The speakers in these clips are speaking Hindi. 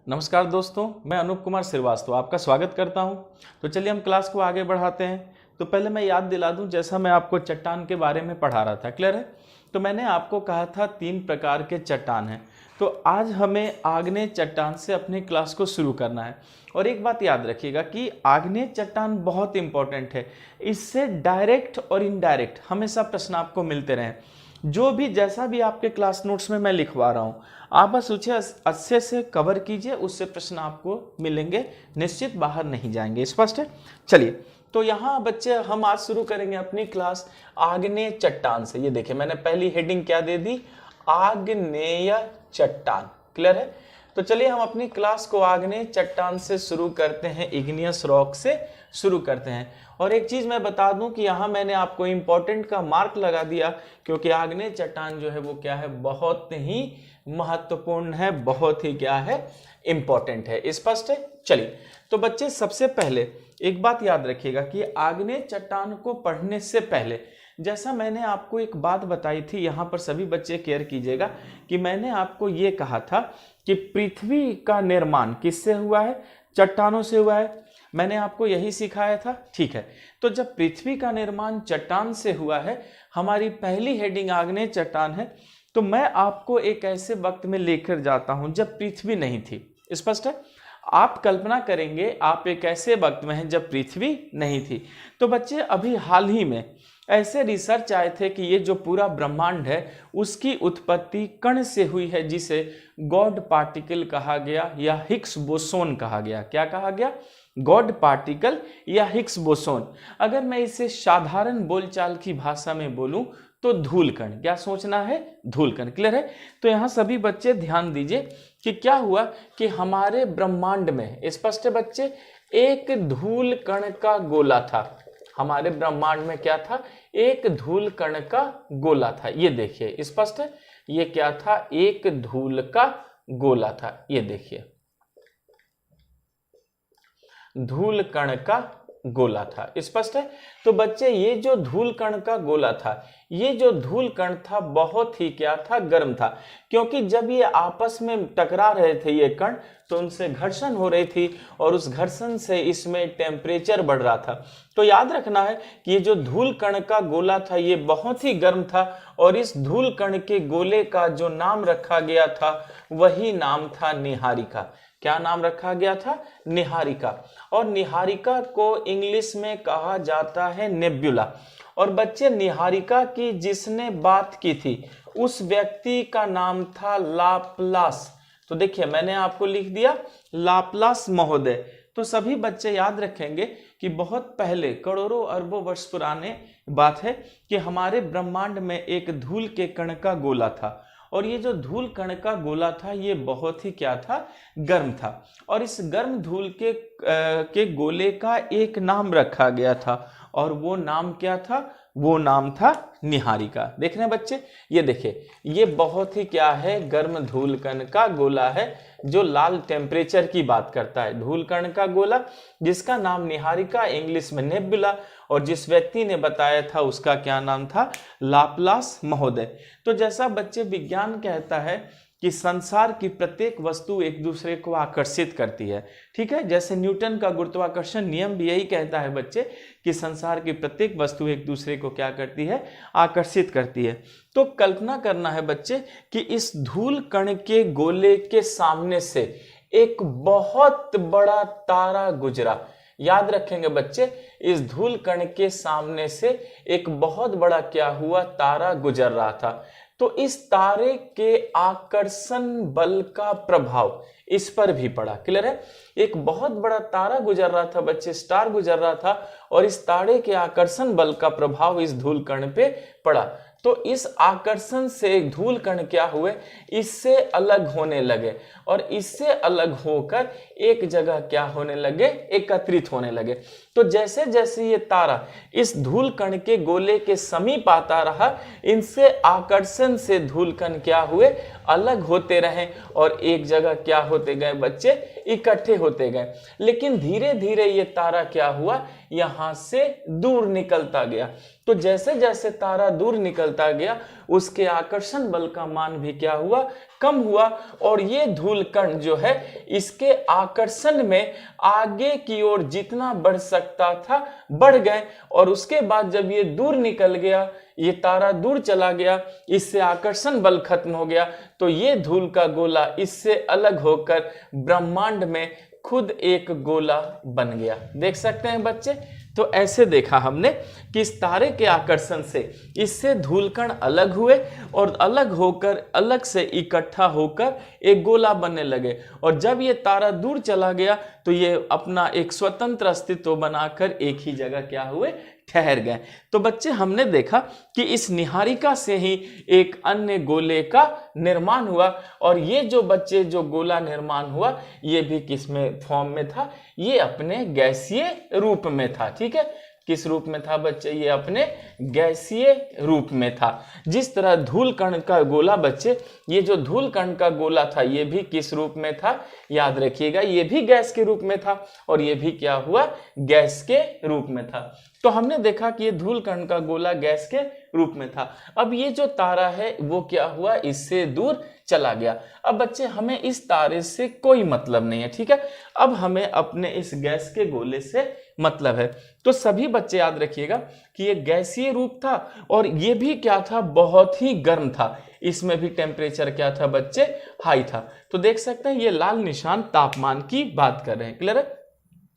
नमस्कार दोस्तों, मैं अनूप कुमार श्रीवास्तव आपका स्वागत करता हूं। तो चलिए हम क्लास को आगे बढ़ाते हैं। तो पहले मैं याद दिला दूं, जैसा मैं आपको चट्टान के बारे में पढ़ा रहा था, क्लियर है। तो मैंने आपको कहा था 3 प्रकार के चट्टान हैं। तो आज हमें आग्नेय चट्टान से अपनी क्लास को शुरू करना है। और एक बात याद रखिएगा कि आग्नेय चट्टान बहुत इंपॉर्टेंट है। इससे डायरेक्ट और इनडायरेक्ट हमेशा प्रश्न आपको मिलते रहें। जो भी जैसा भी आपके क्लास नोट्स में मैं लिखवा रहा हूँ, आप बस उसे अच्छे से कवर कीजिए, उससे प्रश्न आपको मिलेंगे, निश्चित बाहर नहीं जाएंगे। स्पष्ट है। चलिए, तो यहाँ बच्चे हम आज शुरू करेंगे अपनी क्लास आग्नेय चट्टान से। ये देखिए, मैंने पहली हेडिंग क्या दे दी, आग्नेय चट्टान। क्लियर है। तो चलिए हम अपनी क्लास को आग्नेय चट्टान से शुरू करते हैं, इग्नियस रॉक से शुरू करते हैं। और एक चीज मैं बता दूं कि यहाँ मैंने आपको इंपॉर्टेंट का मार्क लगा दिया, क्योंकि आग्नेय चट्टान जो है वो क्या है, बहुत ही महत्वपूर्ण है, बहुत ही क्या है, इंपॉर्टेंट है। स्पष्ट है। चलिए, तो बच्चे सबसे पहले एक बात याद रखिएगा कि आग्नेय चट्टान को पढ़ने से पहले, जैसा मैंने आपको एक बात बताई थी, यहाँ पर सभी बच्चे केयर कीजिएगा कि मैंने आपको ये कहा था कि पृथ्वी का निर्माण किससे हुआ है, चट्टानों से हुआ है। मैंने आपको यही सिखाया था, ठीक है। तो जब पृथ्वी का निर्माण चट्टान से हुआ है, हमारी पहली हेडिंग आग्नेय चट्टान है, तो मैं आपको एक ऐसे वक्त में लेकर जाता हूं जब पृथ्वी नहीं थी। स्पष्ट है। आप कल्पना करेंगे आप एक ऐसे वक्त में हैं जब पृथ्वी नहीं थी। तो बच्चे अभी हाल ही में ऐसे रिसर्च आए थे कि ये जो पूरा ब्रह्मांड है उसकी उत्पत्ति कण से हुई है, जिसे गॉड पार्टिकल कहा गया या हिग्स बोसोन कहा गया। क्या कहा गया? गॉड पार्टिकल या हिग्स बोसोन। अगर मैं इसे साधारण बोलचाल की भाषा में बोलूं तो धूल कण। क्या सोचना है? धूल कण। क्लियर है। तो यहाँ सभी बच्चे ध्यान दीजिए कि क्या हुआ कि हमारे ब्रह्मांड में, स्पष्ट है बच्चे, एक धूल कण का गोला था। हमारे ब्रह्मांड में क्या था? एक धूल कण का गोला था। ये देखिए, स्पष्ट है। ये क्या था? एक धूल का गोला था। ये देखिए, धूल कण का गोला था। स्पष्ट है। तो बच्चे ये जो धूल कण का गोला था, ये जो धूल कण था बहुत ही क्या था? गर्म था। क्योंकि जब ये आपस में टकरा रहे थे ये कण, तो उनसे घर्षण हो रही थी और उस घर्षण से इसमें टेम्परेचर बढ़ रहा था। तो याद रखना है कि ये जो धूल कण का गोला था ये बहुत ही गर्म था, और इस धूल कण के गोले का जो नाम रखा गया था वही नाम था निहारिका। क्या नाम रखा गया था? निहारिका। और निहारिका को इंग्लिश में कहा जाता है नेब्युला। और बच्चे, निहारिका की जिसने बात की थी उस व्यक्ति का नाम था लाप्लास। तो देखिए, मैंने आपको लिख दिया लाप्लास महोदय। तो सभी बच्चे याद रखेंगे कि बहुत पहले, करोड़ों अरबों वर्ष पुराने बात है कि हमारे ब्रह्मांड में एक धूल के कण का गोला था, और ये जो धूल कण का गोला था ये बहुत ही क्या था? गर्म था। और इस गर्म धूल के गोले का एक नाम रखा गया था, और वो नाम क्या था? वो नाम था निहारिका। देख रहे हैं बच्चे? ये देखिए, ये बहुत ही क्या है? गर्म धूल कण का गोला है, जो लाल टेम्परेचर की बात करता है। धूल कण का गोला जिसका नाम निहारिका, इंग्लिश में नेबुला, और जिस व्यक्ति ने बताया था उसका क्या नाम था? लाप्लास महोदय। तो जैसा बच्चे विज्ञान कहता है कि संसार की प्रत्येक वस्तु एक दूसरे को आकर्षित करती है, ठीक है। जैसे न्यूटन का गुरुत्वाकर्षण नियम भी यही कहता है बच्चे कि संसार की प्रत्येक वस्तु एक दूसरे को क्या करती है? आकर्षित करती है। तो कल्पना करना है बच्चे कि इस धूल कण के गोले के सामने से एक बहुत बड़ा तारा गुजरा। याद रखेंगे बच्चे, इस धूल कण के सामने से एक बहुत बड़ा क्या हुआ? तारा गुजर रहा था। तो इस तारे के आकर्षण बल का प्रभाव इस पर भी पड़ा। क्लियर है। एक बहुत बड़ा तारा गुजर रहा था बच्चे, स्टार गुजर रहा था, और इस तारे के आकर्षण बल का प्रभाव इस धूल कण पे पड़ा। तो इस आकर्षण से धूल कण क्या हुए? इससे अलग होने लगे, और इससे अलग होकर एक जगह क्या होने लगे? एकत्रित होने लगे। तो जैसे जैसे ये तारा इस धूल कण के गोले के समीप आता रहा, इनसे आकर्षण से धूल कण क्या हुए? अलग होते रहे, और एक जगह क्या होते गए बच्चे? इकट्ठे होते गए। लेकिन धीरे धीरे ये तारा क्या हुआ? यहां से दूर निकलता गया। तो जैसे जैसे तारा दूर निकलता गया, उसके आकर्षण बल का मान भी क्या हुआ, कम हुआ। और ये धूल कण जो है इसके आकर्षण में आगे की ओर जितना बढ़ सकता था बढ़ गए, और उसके बाद जब ये दूर निकल गया, ये तारा दूर चला गया, इससे आकर्षण बल खत्म हो गया, तो ये धूल का गोला इससे अलग होकर ब्रह्मांड में खुद एक गोला बन गया। देख सकते हैं बच्चे। तो ऐसे देखा हमने कि इस तारे के आकर्षण से इससे धूलकण अलग हुए और अलग होकर अलग से इकट्ठा होकर एक गोला बनने लगे, और जब ये तारा दूर चला गया तो ये अपना एक स्वतंत्र अस्तित्व बनाकर एक ही जगह क्या हुए, ठहर गए। तो बच्चे हमने देखा कि इस निहारिका से ही एक अन्य गोले का निर्माण हुआ, और ये जो बच्चे जो गोला निर्माण हुआ ये भी किस में फॉर्म में था, ये अपने गैसीय रूप में था। ठीक है, किस रूप में था बच्चे, ये अपने गैसीय रूप में था। जिस तरह धूल कण का गोला बच्चे, ये जो धूल कण का गोला था ये भी किस रूप में था, याद रखिएगा, ये भी गैस के रूप में था, और ये भी क्या हुआ, गैस के रूप में था। तो हमने देखा कि ये धूल कण का गोला गैस के रूप में था। अब ये जो तारा है वो क्या हुआ, इससे दूर चला गया। अब बच्चे हमें इस तारे से कोई मतलब नहीं है, ठीक है, अब हमें अपने इस गैस के गोले से मतलब है। तो सभी बच्चे याद रखिएगा कि ये गैसीय रूप था, और ये भी क्या था, बहुत ही गर्म था, इसमें भी टेम्परेचर क्या था बच्चे, हाई था। तो देख सकते हैं ये लाल निशान तापमान की बात कर रहे हैं, क्लियर है।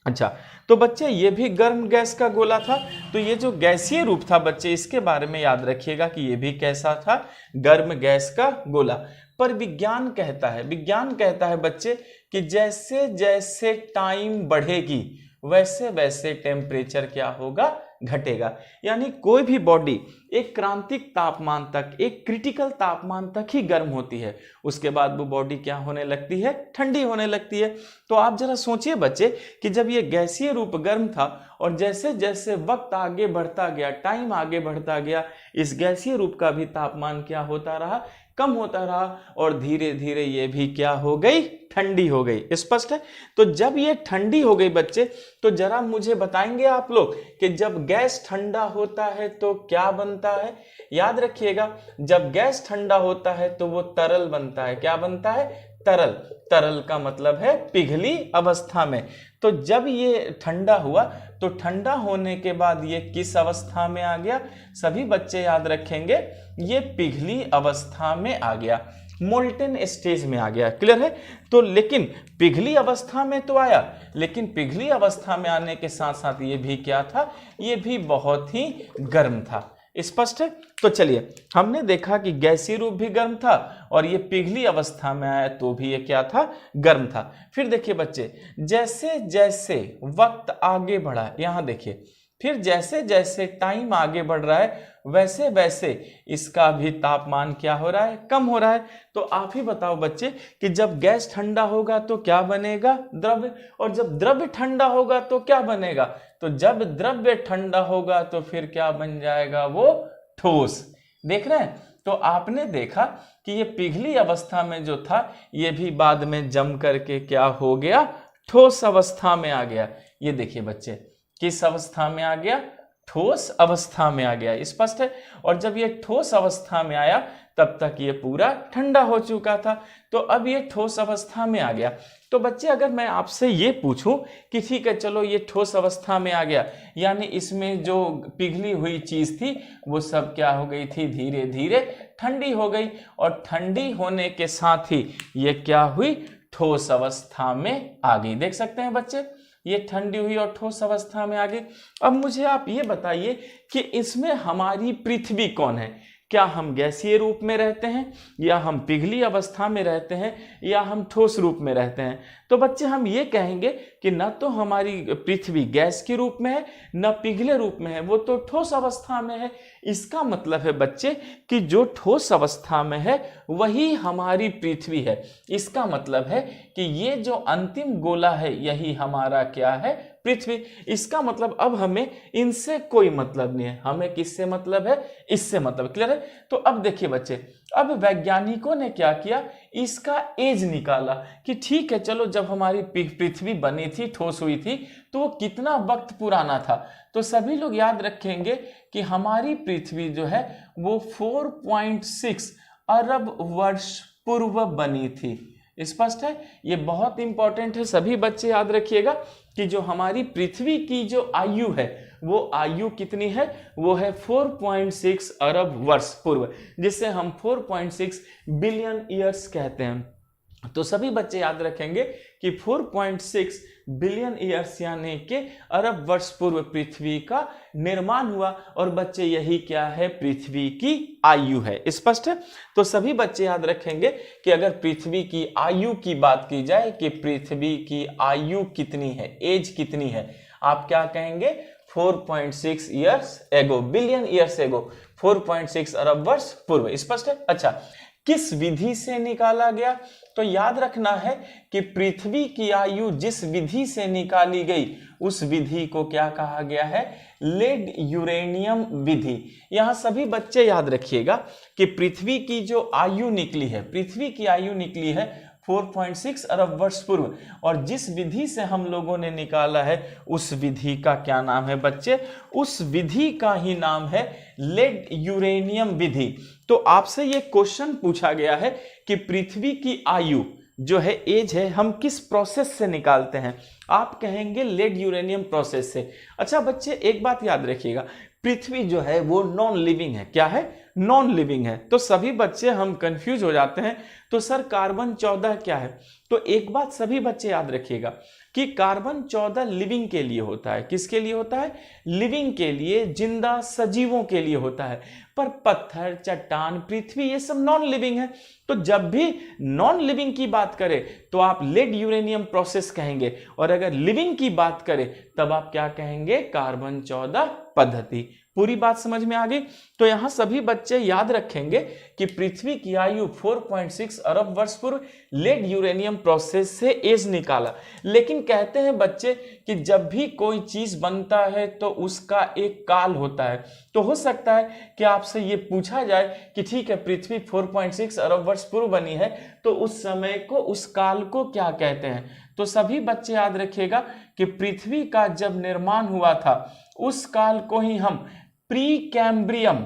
अच्छा, तो बच्चे ये भी गर्म गैस का गोला था। तो ये जो गैसीय रूप था बच्चे, इसके बारे में याद रखिएगा कि ये भी कैसा था, गर्म गैस का गोला। पर विज्ञान कहता है बच्चे कि जैसे जैसे टाइम बढ़ेगी वैसे वैसे टेम्परेचर क्या होगा, घटेगा। यानी कोई भी बॉडी एक क्रांतिक तापमान तक, एक क्रिटिकल तापमान तक ही गर्म होती है, उसके बाद वो बॉडी क्या होने लगती है, ठंडी होने लगती है। तो आप जरा सोचिए बच्चे कि जब ये गैसीय रूप गर्म था और जैसे जैसे वक्त आगे बढ़ता गया, टाइम आगे बढ़ता गया, इस गैसीय रूप का भी तापमान क्या होता रहा, कम होता रहा, और धीरे धीरे ये भी क्या हो गई, ठंडी हो गई। स्पष्ट है। तो जब ये ठंडी हो गई बच्चे, तो जरा मुझे बताएंगे आप लोग कि जब गैस ठंडा होता है तो क्या बनता है। याद रखिएगा, जब गैस ठंडा होता है तो वो तरल बनता है। क्या बनता है, तरल। तरल का मतलब है पिघली अवस्था में। तो जब ये ठंडा हुआ तो ठंडा होने के बाद ये किस अवस्था में आ गया, सभी बच्चे याद रखेंगे, ये पिघली अवस्था में आ गया, मोल्टेन स्टेज में आ गया। क्लियर है। तो लेकिन पिघली अवस्था में तो आया, लेकिन पिघली अवस्था में आने के साथ साथ ये भी क्या था, ये भी बहुत ही गर्म था। स्पष्ट है। तो चलिए, हमने देखा कि गैसीय रूप भी गर्म था और ये पिघली अवस्था में आया तो भी ये क्या था, गर्म था। फिर देखिए बच्चे, जैसे जैसे वक्त आगे बढ़ा, यहां देखिए, फिर जैसे जैसे टाइम आगे बढ़ रहा है वैसे वैसे इसका भी तापमान क्या हो रहा है, कम हो रहा है। तो आप ही बताओ बच्चे कि जब गैस ठंडा होगा तो क्या बनेगा, द्रव्य, और जब द्रव्य ठंडा होगा तो क्या बनेगा, तो जब द्रव्य ठंडा होगा तो फिर क्या बन जाएगा, वो ठोस। देख रहे हैं। तो आपने देखा कि ये पिघली अवस्था में जो था ये भी बाद में जम करके क्या हो गया, ठोस अवस्था में आ गया। ये देखिए बच्चे, किस अवस्था में आ गया, ठोस अवस्था में आ गया। स्पष्ट है। और जब ये ठोस अवस्था में आया तब तक ये पूरा ठंडा हो चुका था, तो अब ये ठोस अवस्था में आ गया। तो बच्चे अगर मैं आपसे ये पूछूं कि ठीक है चलो ये ठोस अवस्था में आ गया, यानी इसमें जो पिघली हुई चीज थी वो सब क्या हो गई थी, धीरे धीरे ठंडी हो गई, और ठंडी होने के साथ ही ये क्या हुई, ठोस अवस्था में आ गई। देख सकते हैं बच्चे, ये ठंडी हुई और ठोस अवस्था में आ गई। अब मुझे आप ये बताइए कि इसमें हमारी पृथ्वी कौन है, क्या हम गैसीय रूप में रहते हैं, या हम पिघली अवस्था में रहते हैं, या हम ठोस रूप में रहते हैं। तो बच्चे हम ये कहेंगे कि न तो हमारी पृथ्वी गैस के रूप में है न पिघले रूप में है, वो तो ठोस अवस्था में है। इसका मतलब है बच्चे कि जो ठोस अवस्था में है वही हमारी पृथ्वी है। इसका मतलब है कि ये जो अंतिम गोला है यही हमारा क्या है, पृथ्वी। इसका मतलब अब हमें इनसे कोई मतलब नहीं है, हमें किससे मतलब है, इससे मतलब। क्लियर है? तो अब देखिए बच्चे, अब वैज्ञानिकों ने क्या किया, इसका एज निकाला कि ठीक है चलो, जब हमारी पृथ्वी बनी थी, ठोस हुई थी, तो वो कितना वक्त पुराना था। तो सभी लोग याद रखेंगे कि हमारी पृथ्वी जो है वो 4.6 अरब वर्ष पूर्व बनी थी। स्पष्ट है? ये बहुत इंपॉर्टेंट है, सभी बच्चे याद रखिएगा कि जो हमारी पृथ्वी की जो आयु है वो आयु कितनी है, वो है 4.6 अरब वर्ष पूर्व, जिसे हम 4.6 बिलियन ईयर्स कहते हैं। तो सभी बच्चे याद रखेंगे कि 4.6 बिलियन ईयर्स यानी कि अरब वर्ष पूर्व पृथ्वी का निर्माण हुआ। और बच्चे यही क्या है, पृथ्वी की आयु है। स्पष्ट है? तो सभी बच्चे याद रखेंगे कि अगर पृथ्वी की आयु की बात की जाए कि पृथ्वी की आयु कितनी है, एज कितनी है, आप क्या कहेंगे, 4.6 years ago, billion years ago, 4.6 अरब वर्ष पूर्व। स्पष्ट है? अच्छा, किस विधि से निकाला गया? तो याद रखना है कि पृथ्वी की आयु जिस विधि से निकाली गई उस विधि को क्या कहा गया है, लेड यूरेनियम विधि। यहां सभी बच्चे याद रखिएगा कि पृथ्वी की जो आयु निकली है, पृथ्वी की आयु निकली है 4.6 अरब वर्ष पूर्व, और जिस विधि से हम लोगों ने निकाला है उस विधि का क्या नाम है बच्चे, उस विधि का ही नाम है लेड यूरेनियम विधि। तो आपसे ये क्वेश्चन पूछा गया है कि पृथ्वी की आयु जो है, एज है, हम किस प्रोसेस से निकालते हैं, आप कहेंगे लेड यूरेनियम प्रोसेस से। अच्छा बच्चे, एक बात याद रखिएगा, पृथ्वी जो है वो नॉन लिविंग है। क्या है? नॉन लिविंग है। तो सभी बच्चे हम कंफ्यूज हो जाते हैं, तो सर कार्बन 14 क्या है? तो एक बात सभी बच्चे याद रखिएगा कि कार्बन 14 लिविंग के लिए होता है। किसके लिए होता है? लिविंग के लिए, जिंदा सजीवों के लिए होता है। पर पत्थर, चट्टान, पृथ्वी, ये सब नॉन लिविंग है। तो जब भी नॉन लिविंग की बात करें तो आप लेड यूरेनियम प्रोसेस कहेंगे, और अगर लिविंग की बात करें तब आप क्या कहेंगे, कार्बन 14 पद्धति। पूरी बात समझ में आ गई? तो यहां सभी बच्चे याद रखेंगे कि पृथ्वी की आयु 4.6 अरब वर्ष पूर्व लेड यूरेनियम प्रोसेस से एज निकाला। लेकिन कहते हैं बच्चे कि जब भी कोई चीज बनता है तो उसका एक काल होता है। तो हो सकता है कि आपसे ये पूछा जाए कि ठीक है, पृथ्वी 4.6 अरब वर्ष पूर्व बनी है, तो उस समय को, उस काल को क्या कहते हैं? तो सभी बच्चे याद रखिएगा कि पृथ्वी का जब निर्माण हुआ था उस काल को ही हम प्री कैम्ब्रियम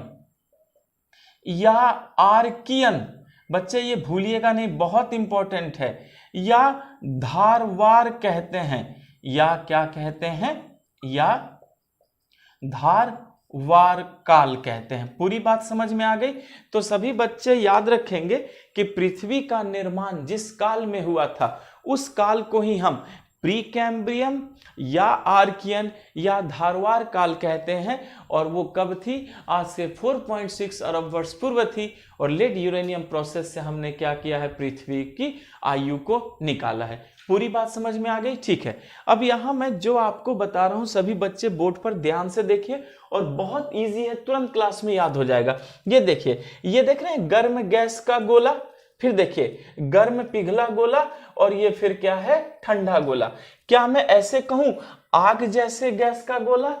या आर्कियन, बच्चे ये भूलिएगा नहीं, बहुत इंपॉर्टेंट है, या धारवार कहते हैं, या क्या कहते हैं, या धारवार काल कहते हैं। पूरी बात समझ में आ गई? तो सभी बच्चे याद रखेंगे कि पृथ्वी का निर्माण जिस काल में हुआ था उस काल को ही हम प्री कैम्ब्रियम या आर्कियन या धारवार काल कहते हैं। और वो कब थी? आज से 4.6 अरब वर्ष पूर्व थी। और लेड यूरेनियम प्रोसेस से हमने क्या किया है, पृथ्वी की आयु को निकाला है। पूरी बात समझ में आ गई? ठीक है, अब यहां मैं जो आपको बता रहा हूं सभी बच्चे बोर्ड पर ध्यान से देखिए, और बहुत इजी है, तुरंत क्लास में याद हो जाएगा। ये देखिए, ये देख रहे हैं गर्म गैस का गोला, फिर देखिए गर्म पिघला गोला, और ये फिर क्या है, ठंडा गोला। क्या मैं ऐसे कहूं, आग जैसे गैस का गोला,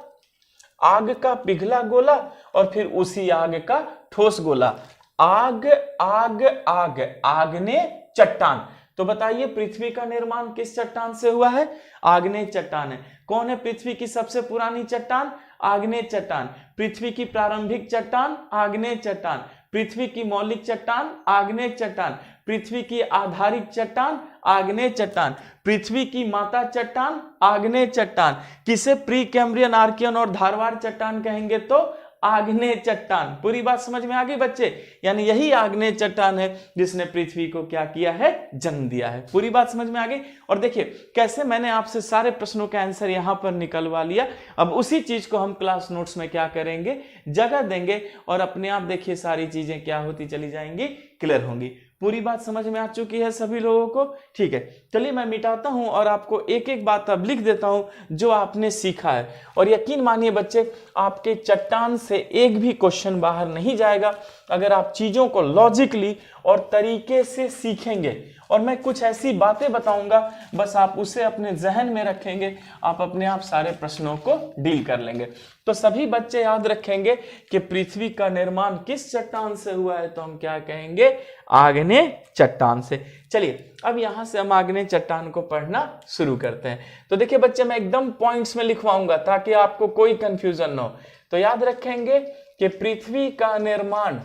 आग का पिघला गोला, और फिर उसी आग का ठोस गोला। आग आग आग, आग्नेय चट्टान। तो बताइए पृथ्वी का निर्माण किस चट्टान से हुआ है? आग्नेय चट्टान है। कौन है पृथ्वी की सबसे पुरानी चट्टान? आग्नेय चट्टान। पृथ्वी की प्रारंभिक चट्टान? आग्नेय चट्टान। पृथ्वी की मौलिक चट्टान? आग्नेय चट्टान। पृथ्वी की आधारिक चट्टान? आग्नेय चट्टान। पृथ्वी की माता चट्टान? आग्नेय चट्टान। किसे प्री कैम्ब्रियन, आर्कियन और धारवार चट्टान कहेंगे? तो आग्नेय चट्टान। पूरी बात समझ में आ गई बच्चे? यानी यही आग्नेय चट्टान है जिसने पृथ्वी को क्या किया है, जन्म दिया है। पूरी बात समझ में आ गई? और देखिए कैसे मैंने आपसे सारे प्रश्नों का आंसर यहां पर निकलवा लिया। अब उसी चीज को हम क्लास नोट्स में क्या करेंगे, जगह देंगे, और अपने आप देखिए सारी चीजें क्या होती चली जाएंगी, क्लियर होंगी। पूरी बात समझ में आ चुकी है सभी लोगों को? ठीक है, चलिए मैं मिटाता हूं और आपको एक एक बात अब लिख देता हूं जो आपने सीखा है। और यकीन मानिए बच्चे, आपके चट्टान से एक भी क्वेश्चन बाहर नहीं जाएगा अगर आप चीजों को लॉजिकली और तरीके से सीखेंगे और मैं कुछ ऐसी बातें बताऊंगा, बस आप उसे अपने जहन में रखेंगे, आप अपने आप सारे प्रश्नों को डील कर लेंगे। तो सभी बच्चे याद रखेंगे कि पृथ्वी का निर्माण किस चट्टान से हुआ है, तो हम क्या कहेंगे, आग्नेय चट्टान से। चलिए अब यहां से हम आग्नेय चट्टान को पढ़ना शुरू करते हैं। तो देखिए बच्चे, मैं एकदम पॉइंट्स में लिखवाऊंगा ताकि आपको कोई कंफ्यूजन ना हो। तो याद रखेंगे कि पृथ्वी का निर्माण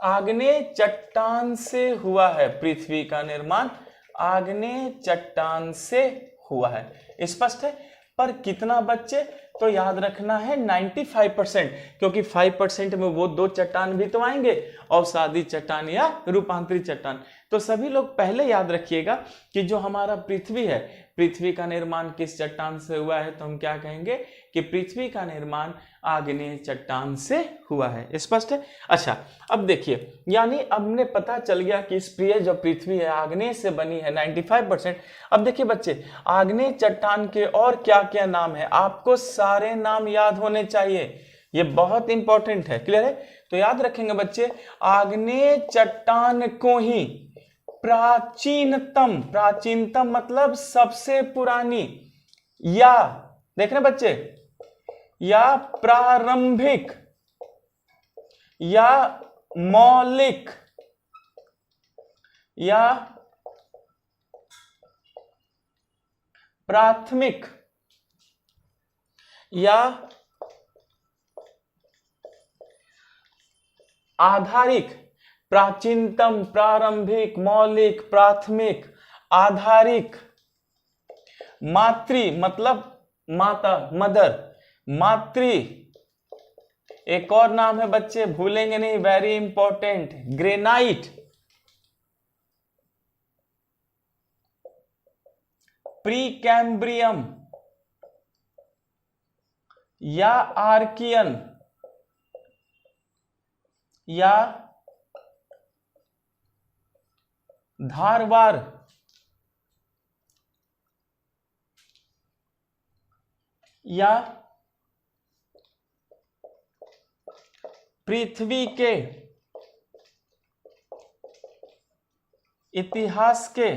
आग्नेय चट्टान से हुआ है। पृथ्वी का निर्माण आग्नेय चट्टान से हुआ है। स्पष्ट है? पर कितना बच्चे? तो याद रखना है 95%, क्योंकि 5% में वो 2 चट्टान भी तो आएंगे, अवसादी चट्टान या रूपांतरित चट्टान। तो सभी लोग पहले याद रखिएगा कि जो हमारा पृथ्वी है, पृथ्वी का निर्माण किस चट्टान से हुआ है, तो हम क्या कहेंगे कि पृथ्वी का निर्माण आग्नेय चट्टान से हुआ है। स्पष्ट है? अच्छा, अब देखिए, यानी हमने पता चल गया कि इस प्रिय जो पृथ्वी है आग्नेय से बनी है 95%। अब देखिए बच्चे, आग्नेय चट्टान के और क्या क्या नाम है, आपको सारे नाम याद होने चाहिए, ये बहुत इंपॉर्टेंट है। क्लियर है? तो याद रखेंगे बच्चे, आग्नेय चट्टान को ही प्राचीनतम, प्राचीनतम मतलब सबसे पुरानी, या देख रहे बच्चे, या प्रारंभिक, या मौलिक, या प्राथमिक, या आधारिक। प्राचीनतम, प्रारंभिक, मौलिक, प्राथमिक, आधारिक, मातृ मतलब माता, मदर, मातृ। एक और नाम है बच्चे, भूलेंगे नहीं, वेरी इंपॉर्टेंट, ग्रेनाइट, प्रीकैम्ब्रियम या आर्कियन, या धारवार, या पृथ्वी के इतिहास के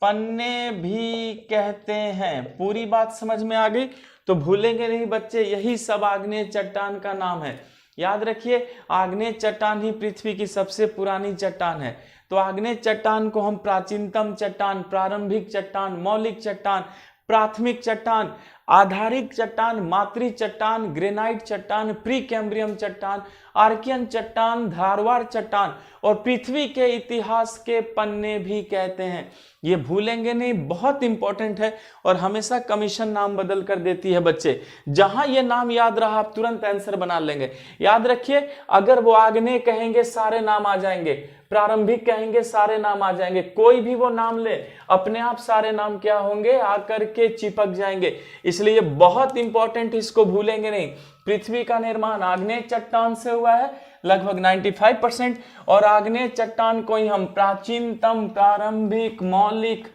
पन्ने भी कहते हैं। पूरी बात समझ में आ गई? तो भूलेंगे नहीं बच्चे, यही सब आग्नेय चट्टान का नाम है। याद रखिए, आग्नेय चट्टान ही पृथ्वी की सबसे पुरानी चट्टान है। तो आग्नेय चट्टान को हम प्राचीनतम चट्टान, प्रारंभिक चट्टान, मौलिक चट्टान, प्राथमिक चट्टान, आधारिक चट्टान, मातृ चट्टान, ग्रेनाइट चट्टान, प्रीकैम्ब्रियम चट्टान, आर्कियन चट्टान, धारवाड़ चट्टान और पृथ्वी के इतिहास के पन्ने भी कहते हैं। ये भूलेंगे नहीं, बहुत इंपॉर्टेंट है और हमेशा कमीशन नाम बदल कर देती है बच्चे। जहां ये नाम याद रहा आप तुरंत आंसर बना लेंगे। याद रखिए, अगर वो आग्नेय कहेंगे सारे नाम आ जाएंगे, प्रारंभिक कहेंगे सारे नाम आ जाएंगे, कोई भी वो नाम ले अपने आप सारे नाम क्या होंगे, आकर के चिपक जाएंगे। इसलिए बहुत इंपॉर्टेंट, इसको भूलेंगे नहीं। पृथ्वी का निर्माण आग्नेय चट्टान से हुआ है लगभग 95%, और आग्नेय चट्टान को ही हम प्राचीनतम, प्रारंभिक, मौलिक,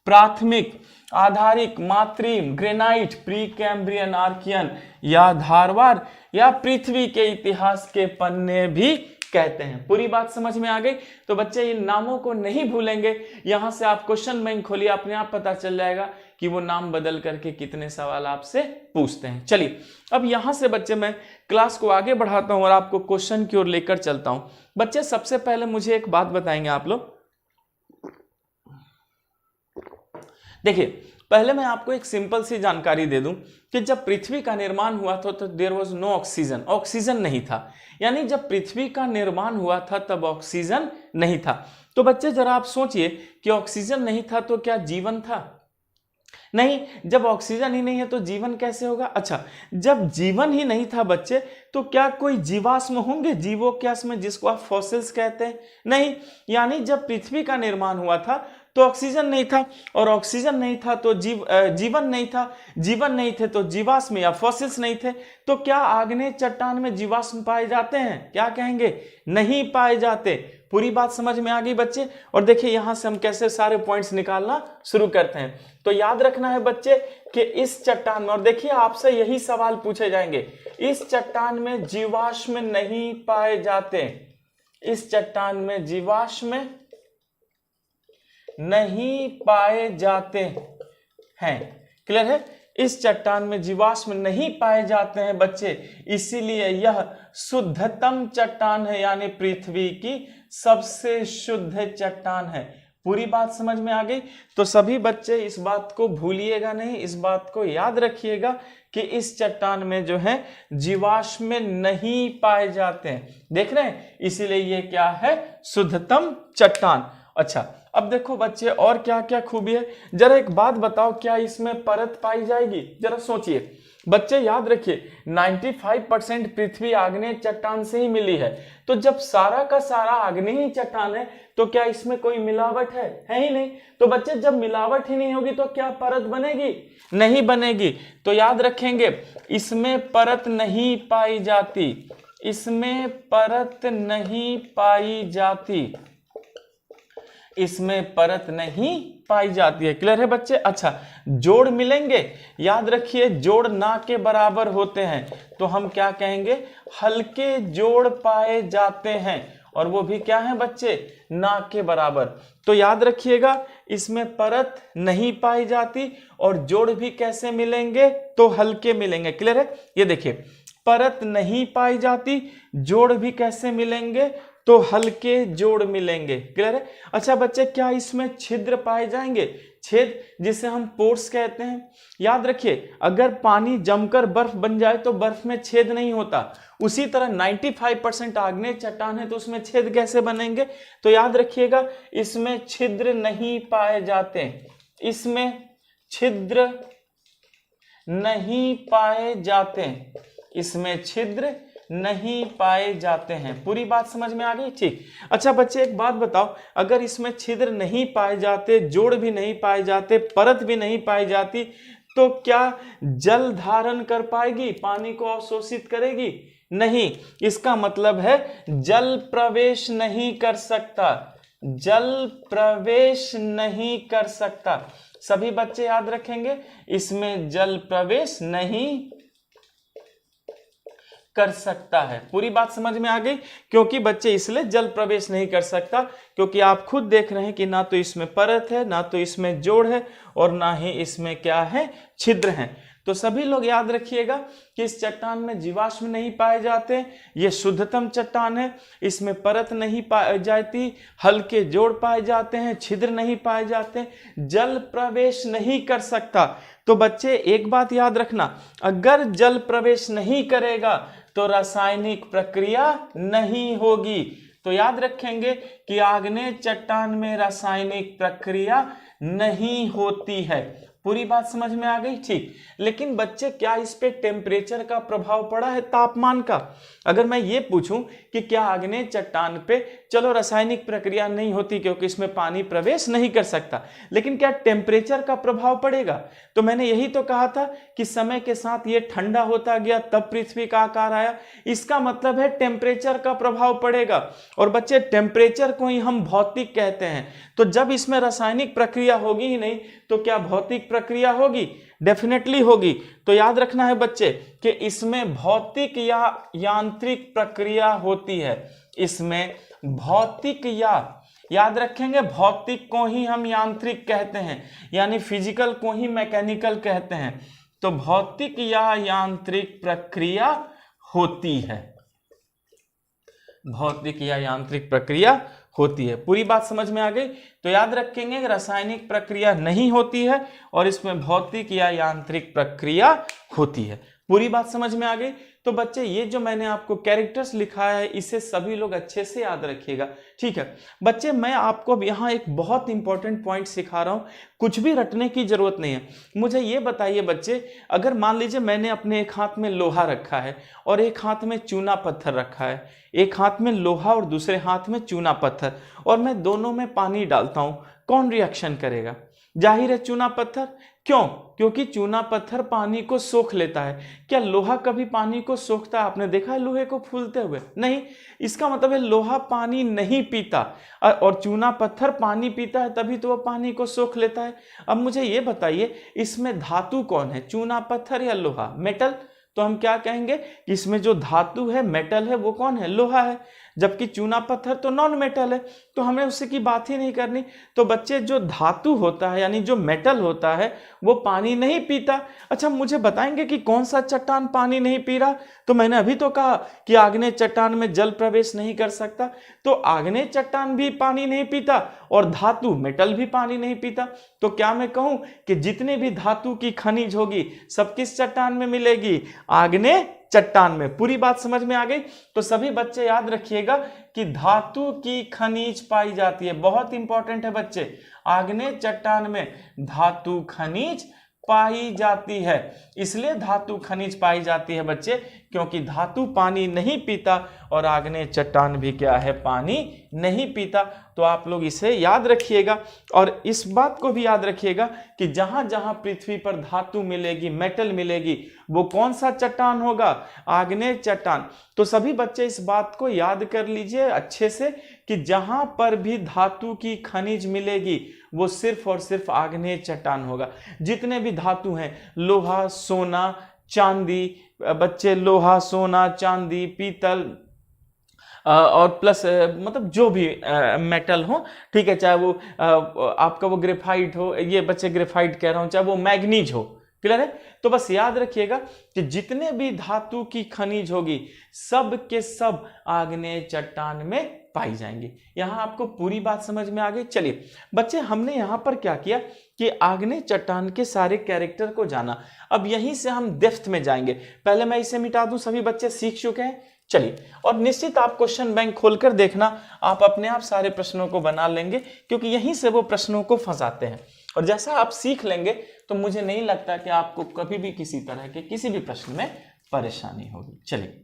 प्राथमिक, आधारिक, मातृ, ग्रेनाइट, प्रीकैम्ब्रियन, आर्कियन या धारवाड़ या पृथ्वी के इतिहास के पन्ने भी कहते हैं। पूरी बात समझ में आ गई? तो बच्चे इन नामों को नहीं भूलेंगे। यहां से आप क्वेश्चन बैंक खोलिए, अपने आप पता चल जाएगा कि वो नाम बदल करके कितने सवाल आपसे पूछते हैं। चलिए अब यहां से बच्चे मैं क्लास को आगे बढ़ाता हूं और आपको क्वेश्चन की ओर लेकर चलता हूं। बच्चे सबसे पहले मुझे एक बात बताएंगे आप लोग। देखिए, पहले मैं आपको एक सिंपल सी जानकारी दे दूं कि जब पृथ्वी का निर्माण हुआ था तो there was no oxygen, oxygen नहीं था। यानी जब पृथ्वी का निर्माण हुआ था तब ऑक्सीजन नहीं था। तो बच्चे जरा आप सोचिए कि ऑक्सीजन नहीं था तो क्या जीवन था? नहीं। जब ऑक्सीजन ही नहीं है तो जीवन कैसे होगा? अच्छा, जब जीवन ही नहीं था बच्चे तो क्या कोई जीवाश्म होंगे, जीवोक्यास्म, जिसको आप फॉसिल्स कहते हैं? नहीं। यानी जब पृथ्वी का निर्माण हुआ था तो ऑक्सीजन नहीं था, और ऑक्सीजन नहीं था तो जीवन नहीं था, जीवन नहीं थे तो जीवाश्म या फॉसिल्स नहीं थे। तो क्या आग्नेय चट्टान में जीवाश्म पाए जाते हैं? क्या कहेंगे? नहीं पाए जाते। पूरी बात समझ में आ गई बच्चे? और देखिए यहां से हम कैसे सारे पॉइंट्स निकालना शुरू करते हैं। तो याद रखना है बच्चे कि इस चट्टान में, और देखिए आपसे यही सवाल पूछे जाएंगे, इस चट्टान में जीवाश्म नहीं पाए जाते, इस चट्टान में जीवाश्म नहीं पाए जाते हैं। क्लियर है? इस चट्टान में जीवाश्म नहीं पाए जाते हैं बच्चे, इसीलिए यह शुद्धतम चट्टान है, यानी पृथ्वी की सबसे शुद्ध चट्टान है। पूरी बात समझ में आ गई? तो सभी बच्चे इस बात को भूलिएगा नहीं, इस बात को याद रखिएगा कि इस चट्टान में जो है जीवाश्म नहीं पाए जाते हैं। देख रहे हैं? इसीलिए ये क्या है? शुद्धतम चट्टान। अच्छा, अब देखो बच्चे और क्या क्या खूबी है, जरा एक बात बताओ, क्या इसमें परत पाई जाएगी? जरा सोचिए बच्चे, याद रखिए 95% पृथ्वी आग्नेय चट्टान से ही मिली है। तो जब सारा का सारा आग्नेय चट्टान है तो क्या इसमें कोई मिलावट है ही नहीं। तो बच्चे जब मिलावट ही नहीं होगी तो क्या परत बनेगी? नहीं बनेगी। तो याद रखेंगे इसमें परत नहीं पाई जाती, इसमें परत नहीं पाई जाती, इसमें परत नहीं पाई जाती है। क्लियर है बच्चे? अच्छा, जोड़ मिलेंगे, याद रखिए जोड़ ना के बराबर होते हैं तो हम क्या कहेंगे? हल्के जोड़ पाए जाते हैं, और वो भी क्या है बच्चे? ना के बराबर। तो याद रखिएगा इसमें परत नहीं पाई जाती, और जोड़ भी कैसे मिलेंगे? तो हल्के मिलेंगे। क्लियर है? ये देखिए, परत नहीं पाई जाती, जोड़ भी कैसे मिलेंगे? तो हल्के जोड़ मिलेंगे। क्लियर है? अच्छा बच्चे, क्या इसमें छिद्र पाए जाएंगे? छेद, जिसे हम पोर्स कहते हैं। याद रखिए अगर पानी जमकर बर्फ बन जाए तो बर्फ में छेद नहीं होता, उसी तरह 95% आग्नेय चट्टान है तो उसमें छेद कैसे बनेंगे? तो याद रखिएगा इसमें छिद्र नहीं पाए जाते, इसमें छिद्र नहीं पाए जाते, इसमें छिद्र नहीं पाए जाते हैं। पूरी बात समझ में आ गई? ठीक। अच्छा बच्चे एक बात बताओ, अगर इसमें छिद्र नहीं पाए जाते, जोड़ भी नहीं पाए जाते, परत भी नहीं पाई जाती, तो क्या जल धारण कर पाएगी? पानी को अवशोषित करेगी? नहीं। इसका मतलब है जल प्रवेश नहीं कर सकता, जल प्रवेश नहीं कर सकता। सभी बच्चे याद रखेंगे इसमें जल प्रवेश नहीं कर सकता है। पूरी बात समझ में आ गई? क्योंकि बच्चे इसलिए जल प्रवेश नहीं कर सकता क्योंकि आप खुद देख रहे हैं कि ना तो इसमें परत है, ना तो इसमें जोड़ है, और ना ही इसमें क्या है? छिद्र है। तो सभी लोग याद रखिएगा कि इस चट्टान में जीवाश्म नहीं पाए जाते, ये शुद्धतम चट्टान है, इसमें परत नहीं पाई जाती, हल्के जोड़ पाए जाते हैं, छिद्र नहीं पाए जाते, जल प्रवेश नहीं कर सकता। तो बच्चे एक बात याद रखना, अगर जल प्रवेश नहीं करेगा तो रासायनिक प्रक्रिया नहीं होगी। तो याद रखेंगे कि आग्नेय चट्टान में रासायनिक प्रक्रिया नहीं होती है। पूरी बात समझ में आ गई? ठीक। लेकिन बच्चे क्या इस पे टेम्परेचर का प्रभाव पड़ा है, तापमान का? अगर मैं ये पूछूं कि क्या आग्नेय चट्टान पे, चलो रासायनिक प्रक्रिया नहीं होती क्योंकि इसमें पानी प्रवेश नहीं कर सकता, लेकिन क्या टेम्परेचर का प्रभाव पड़ेगा? तो मैंने यही तो कहा था कि समय के साथ ये ठंडा होता गया तब पृथ्वी का आकार आया। इसका मतलब है टेम्परेचर का प्रभाव पड़ेगा। और बच्चे टेम्परेचर को ही हम भौतिक कहते हैं। तो जब इसमें रासायनिक प्रक्रिया होगी ही नहीं तो क्या भौतिक प्रक्रिया होगी? डेफिनेटली होगी। तो याद रखना है बच्चे कि इसमें भौतिक या यांत्रिक प्रक्रिया होती है, इसमें भौतिक या, याद रखेंगे भौतिक को ही हम यांत्रिक कहते हैं, यानी फिजिकल को ही मैकेनिकल कहते हैं। तो भौतिक या यांत्रिक प्रक्रिया होती है, भौतिक या यांत्रिक प्रक्रिया होती है। पूरी बात समझ में आ गई? तो याद रखेंगे रासायनिक प्रक्रिया नहीं होती है और इसमें भौतिक या यांत्रिक प्रक्रिया होती है। पूरी बात समझ में आ गई? तो बच्चे ये जो मैंने आपको कैरेक्टर्स लिखा है इसे सभी लोग अच्छे से याद रखिएगा। ठीक है बच्चे, मैं आपको अब यहाँ एक बहुत इंपॉर्टेंट पॉइंट सिखा रहा हूँ, कुछ भी रटने की जरूरत नहीं है। मुझे ये बताइए बच्चे, अगर मान लीजिए मैंने अपने एक हाथ में लोहा रखा है और एक हाथ में चूना पत्थर रखा है, एक हाथ में लोहा और दूसरे हाथ में चूना पत्थर, और मैं दोनों में पानी डालता हूँ, कौन रिएक्शन करेगा? जाहिर है चूना पत्थर। क्यों? क्योंकि चूना पत्थर पानी को सोख लेता है। क्या लोहा कभी पानी को सोखता है? आपने देखा है लोहे को फूलते हुए? नहीं। इसका मतलब है लोहा पानी नहीं पीता और चूना पत्थर पानी पीता है, तभी तो वह पानी को सोख लेता है। अब मुझे ये बताइए, इसमें धातु कौन है, चूना पत्थर या लोहा? मेटल। तो हम क्या कहेंगे कि इसमें जो धातु है, मेटल है, वो कौन है? लोहा है। जबकि चूना पत्थर तो नॉन मेटल है, तो हमें उससे की बात ही नहीं करनी। तो बच्चे जो धातु होता है यानी जो मेटल होता है वो पानी नहीं पीता। अच्छा, मुझे बताएंगे कि कौन सा चट्टान पानी नहीं पी रहा? तो मैंने अभी तो कहा कि आग्नेय चट्टान में जल प्रवेश नहीं कर सकता, तो आग्नेय चट्टान भी पानी नहीं पीता और धातु मेटल भी पानी नहीं पीता। तो क्या मैं कहूं कि जितने भी धातु की खनिज होगी सब किस चट्टान में मिलेगी? आग्नेय चट्टान में। पूरी बात समझ में आ गई? तो सभी बच्चे याद रखिएगा कि धातु की खनिज पाई जाती है, बहुत इंपॉर्टेंट है बच्चे, आग्नेय चट्टान में धातु खनिज पाई जाती है। इसलिए धातु खनिज पाई जाती है बच्चे, क्योंकि धातु पानी नहीं पीता और आग्नेय चट्टान भी क्या है? पानी नहीं पीता। तो आप लोग इसे याद रखिएगा और इस बात को भी याद रखिएगा कि जहां जहां पृथ्वी पर धातु मिलेगी, मेटल मिलेगी, वो कौन सा चट्टान होगा? आग्नेय चट्टान। तो सभी बच्चे इस बात को याद कर लीजिए अच्छे से कि जहां पर भी धातु की खनिज मिलेगी वो सिर्फ और सिर्फ आग्नेय चट्टान होगा। जितने भी धातु हैं, लोहा, सोना, चांदी, बच्चे लोहा, सोना, चांदी, पीतल और प्लस मतलब जो भी मेटल हो, ठीक है, चाहे वो आपका वो ग्रेफाइट हो, ये बच्चे ग्रेफाइट कह रहा हूं, चाहे वो मैग्नीज हो। क्लियर है? तो बस याद रखिएगा कि जितने भी धातु की खनिज होगी सब के सब आग्नेय चट्टान में पाई जाएंगी। यहां आपको पूरी बात समझ में आ गई? चलिए बच्चे, हमने यहां पर क्या किया कि आग्नेय चट्टान के सारे कैरेक्टर को जाना। अब यहीं से हम डेप्थ में जाएंगे। पहले मैं इसे मिटा दूं, सभी बच्चे सीख चुके हैं। चलिए, और निश्चित आप क्वेश्चन बैंक खोलकर देखना, आप अपने आप सारे प्रश्नों को बना लेंगे, क्योंकि यहीं से वो प्रश्नों को फंसाते हैं। और जैसा आप सीख लेंगे तो मुझे नहीं लगता कि आपको कभी भी किसी तरह के किसी भी प्रश्न में परेशानी होगी। चलिए,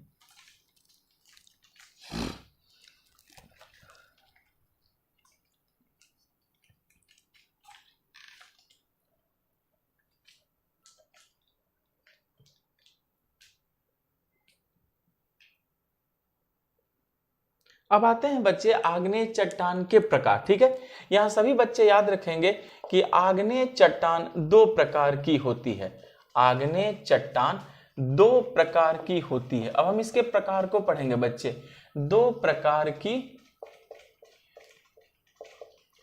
अब आते हैं बच्चे आग्नेय चट्टान के प्रकार। ठीक है, यहां सभी बच्चे याद रखेंगे कि आग्नेय चट्टान दो प्रकार की होती है। आग्नेय चट्टान दो प्रकार की होती है। अब हम इसके प्रकार को पढ़ेंगे बच्चे। दो प्रकार की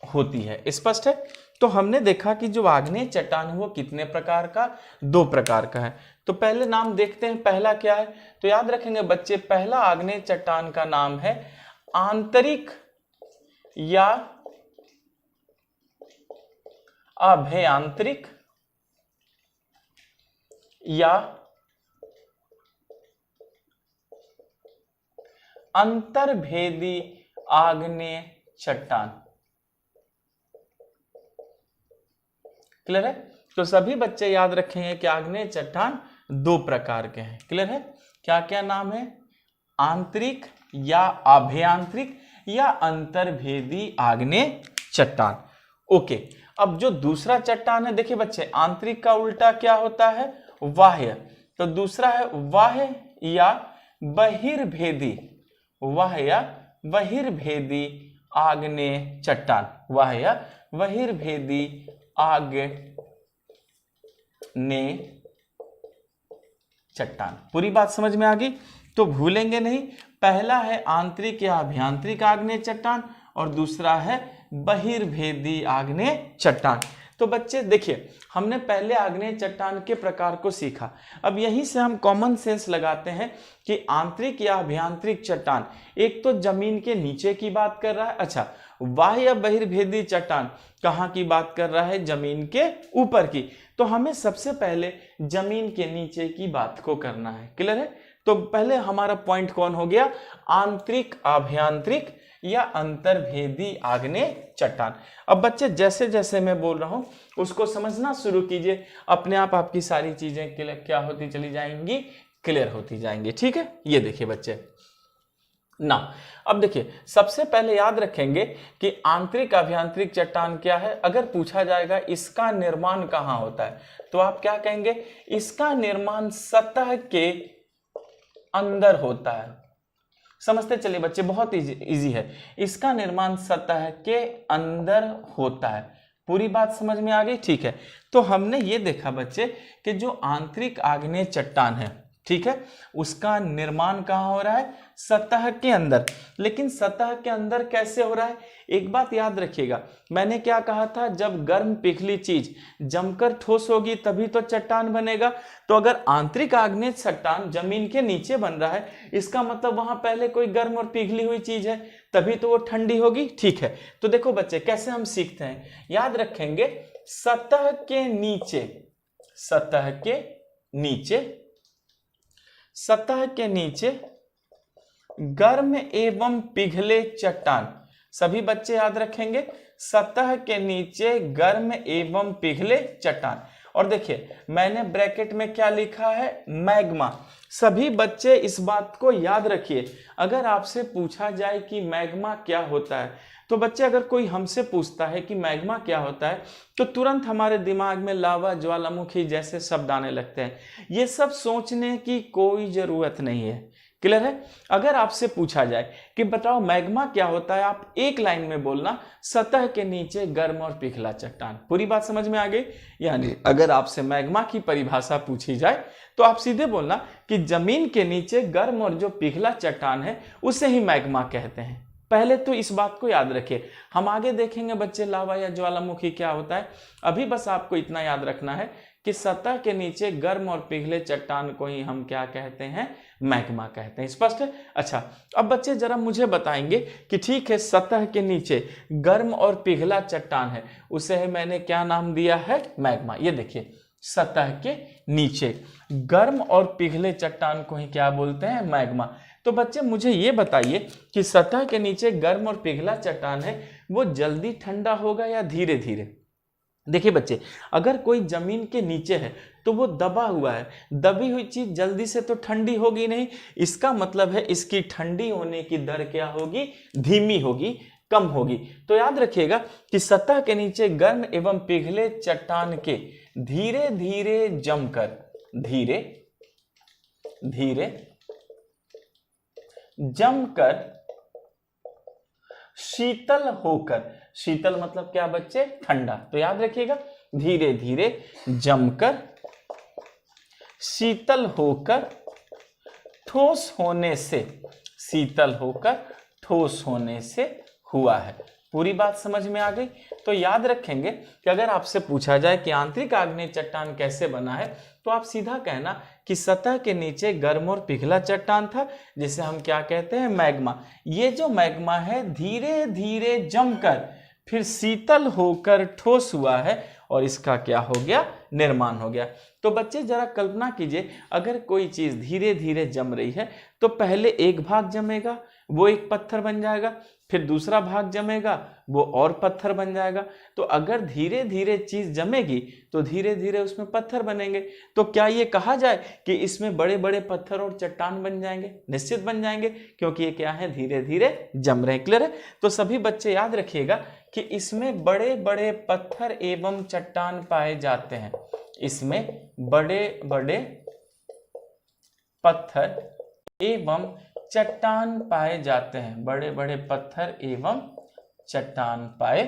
होती है, स्पष्ट है? तो हमने देखा कि जो आग्नेय चट्टान है वो कितने प्रकार का? दो प्रकार का है। तो पहले नाम देखते हैं, पहला क्या है? तो याद रखेंगे बच्चे, पहला आग्नेय चट्टान का नाम है आंतरिक या अभ्यंतरिक या अंतर्भेदी आग्नेय चट्टान। क्लियर है? तो सभी बच्चे याद रखेंगे कि आग्नेय चट्टान दो प्रकार के हैं। क्लियर है? क्या क्या नाम है? आंतरिक या अभ्यंतरिक या अंतर्भेदी आग्नेय चट्टान। ओके, अब जो दूसरा चट्टान है, देखिए बच्चे, आंतरिक का उल्टा क्या होता है? बाह्य। तो दूसरा है बाह्य या बहिर्भेदी, बाह्य या बहिर्भेदी आग्नेय चट्टान, बाह्य या बहिर्भेदी आग्नेय चट्टान। पूरी बात समझ में आ गई? तो भूलेंगे नहीं, पहला है आंतरिक या अभ्यंतरिक आग्नेय चट्टान और दूसरा है बहिर्भेदी आग्नेय चट्टान। तो बच्चे देखिए, हमने पहले आग्नेय चट्टान के प्रकार को सीखा। अब यहीं से हम कॉमन सेंस लगाते हैं कि आंतरिक या अभ्यंतरिक चट्टान एक तो जमीन के नीचे की बात कर रहा है। अच्छा, बाह्य या बहिर्भेदी चट्टान कहाँ की बात कर रहा है? जमीन के ऊपर की। तो हमें सबसे पहले जमीन के नीचे की बात को करना है। क्लियर है? तो पहले हमारा पॉइंट कौन हो गया? आंतरिक, अभ्यंतरिक या अंतर्भेदी आग्नेय चट्टान। अब बच्चे जैसे जैसे मैं बोल रहा हूं उसको समझना शुरू कीजिए, अपने आप आपकी सारी चीजें क्या होती चली जाएंगी? क्लियर होती जाएंगी। ठीक है, ये देखिए बच्चे, ना। अब देखिए, सबसे पहले याद रखेंगे कि आंतरिक अभ्यंतरिक चट्टान क्या है। अगर पूछा जाएगा इसका निर्माण कहाँ होता है, तो आप क्या कहेंगे, इसका निर्माण सतह के अंदर होता है। समझते चलिए बच्चे, बहुत इजी है। इसका निर्माण सतह के अंदर होता है। पूरी बात समझ में आ गई? ठीक है, तो हमने ये देखा बच्चे कि जो आंतरिक आग्नेय चट्टान है, ठीक है, उसका निर्माण कहाँ हो रहा है, सतह के अंदर। लेकिन सतह के अंदर कैसे हो रहा है, एक बात याद रखिएगा, मैंने क्या कहा था, जब गर्म पिघली चीज जमकर ठोस होगी तभी तो चट्टान बनेगा। तो अगर आंतरिक आग्नेय चट्टान जमीन के नीचे बन रहा है, इसका मतलब वहां पहले कोई गर्म और पिघली हुई चीज है, तभी तो वो ठंडी होगी। ठीक है, तो देखो बच्चे कैसे हम सीखते हैं, याद रखेंगे सतह के नीचे, सतह के नीचे, सतह के नीचे गर्म एवं पिघले चट्टान। सभी बच्चे याद रखेंगे, सतह के नीचे गर्म एवं पिघले चट्टान। और देखिए मैंने ब्रैकेट में क्या लिखा है, मैग्मा। सभी बच्चे इस बात को याद रखिए, अगर आपसे पूछा जाए कि मैग्मा क्या होता है, तो बच्चे अगर कोई हमसे पूछता है कि मैग्मा क्या होता है, तो तुरंत हमारे दिमाग में लावा, ज्वालामुखी जैसे शब्द आने लगते हैं। ये सब सोचने की कोई जरूरत नहीं है। क्लियर है? अगर आपसे पूछा जाए कि बताओ मैग्मा क्या होता है, आप एक लाइन में बोलना, सतह के नीचे गर्म और पिघला चट्टान। पूरी बात समझ में आ गई? यानी अगर आपसे मैग्मा की परिभाषा पूछी जाए तो आप सीधे बोलना कि जमीन के नीचे गर्म और जो पिघला चट्टान है उसे ही मैग्मा कहते हैं। पहले तो इस बात को याद रखिए, हम आगे देखेंगे बच्चे लावा या ज्वालामुखी क्या होता है। अभी बस आपको इतना याद रखना है कि सतह के नीचे गर्म और पिघले चट्टान को ही हम क्या कहते हैं, मैग्मा कहते हैं। स्पष्ट है? अच्छा, अब बच्चे जरा मुझे बताएंगे कि ठीक है, सतह के नीचे गर्म और पिघला चट्टान है, उसे मैंने क्या नाम दिया है, मैग्मा। ये देखिए, सतह के नीचे गर्म और पिघले चट्टान को ही क्या बोलते हैं, मैग्मा। तो बच्चे मुझे ये बताइए कि सतह के नीचे गर्म और पिघला चट्टान है, वो जल्दी ठंडा होगा या धीरे धीरे? देखिए बच्चे, अगर कोई जमीन के नीचे है तो वो दबा हुआ है, दबी हुई चीज जल्दी से तो ठंडी होगी नहीं। इसका मतलब है इसकी ठंडी होने की दर क्या होगी, धीमी होगी, कम होगी। तो याद रखिएगा कि सतह के नीचे गर्म एवं पिघले चट्टान के धीरे धीरे जमकर, धीरे धीरे जमकर शीतल होकर, शीतल मतलब क्या बच्चे, ठंडा। तो याद रखिएगा, धीरे धीरे जमकर शीतल होकर ठोस होने से, शीतल होकर ठोस होने से हुआ है। पूरी बात समझ में आ गई? तो याद रखेंगे कि अगर आपसे पूछा जाए कि आंतरिक आग्नेय चट्टान कैसे बना है, तो आप सीधा कहना कि सतह के नीचे गर्म और पिघला चट्टान था, जिसे हम क्या कहते हैं, मैग्मा। ये जो मैग्मा है धीरे धीरे जमकर फिर शीतल होकर ठोस हुआ है और इसका क्या हो गया, निर्माण हो गया। तो बच्चे जरा कल्पना कीजिए, अगर कोई चीज धीरे धीरे जम रही है तो पहले एक भाग जमेगा, वो एक पत्थर बन जाएगा, फिर दूसरा भाग जमेगा, वो और पत्थर बन जाएगा। तो अगर धीरे धीरे चीज जमेगी तो धीरे धीरे उसमें पत्थर बनेंगे। तो क्या ये कहा जाए कि इसमें बड़े बड़े पत्थर और चट्टान बन जाएंगे? निश्चित बन जाएंगे, क्योंकि ये क्या है, धीरे धीरे जम रहे हैं। क्लियर है? तो सभी बच्चे याद रखिएगा कि इसमें बड़े बड़े पत्थर एवं चट्टान पाए जाते हैं। इसमें बड़े बड़े पत्थर एवं चट्टान पाए जाते हैं, बड़े बड़े पत्थर एवं चट्टान पाए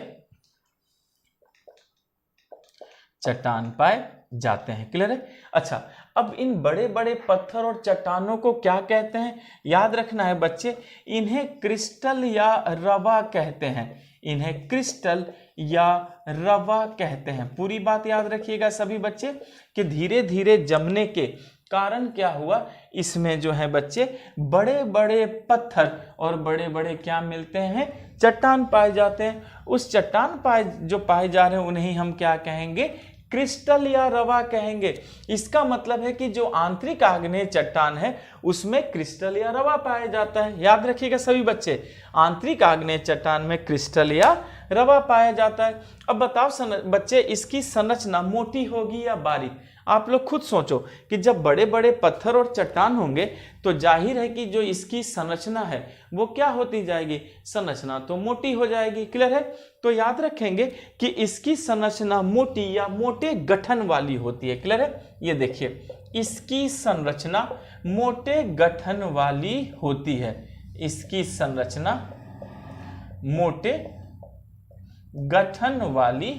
जाते हैं। क्लियर है? अच्छा, अब इन बड़े बड़े पत्थर और चट्टानों को क्या कहते हैं, याद रखना है बच्चे, इन्हें क्रिस्टल या रवा कहते हैं। इन्हें क्रिस्टल या रवा कहते हैं। पूरी बात याद रखिएगा सभी बच्चे कि धीरे धीरे जमने के कारण क्या हुआ, इसमें जो है बच्चे बड़े बड़े पत्थर और बड़े बड़े क्या मिलते हैं, चट्टान पाए जाते हैं। उस चट्टान जो पाए जा रहे हैं उन्हें हम क्या कहेंगे, क्रिस्टल या रवा कहेंगे। इसका मतलब है कि जो आंतरिक आग्नेय चट्टान है उसमें क्रिस्टल या रवा पाया जाता है। याद रखिएगा सभी बच्चे, आंतरिक आग्नेय चट्टान में क्रिस्टल या रवा पाया जाता है। अब बताओ बच्चे, इसकी संरचना मोटी होगी या बारीक? आप लोग खुद सोचो कि जब बड़े बड़े पत्थर और चट्टान होंगे तो जाहिर है कि जो इसकी संरचना है वो क्या होती जाएगी, संरचना तो मोटी हो जाएगी। क्लियर है? तो याद रखेंगे कि इसकी संरचना मोटी या मोटे गठन वाली होती है। क्लियर है? ये देखिए, इसकी संरचना मोटे गठन वाली होती है। इसकी संरचना मोटे गठन वाली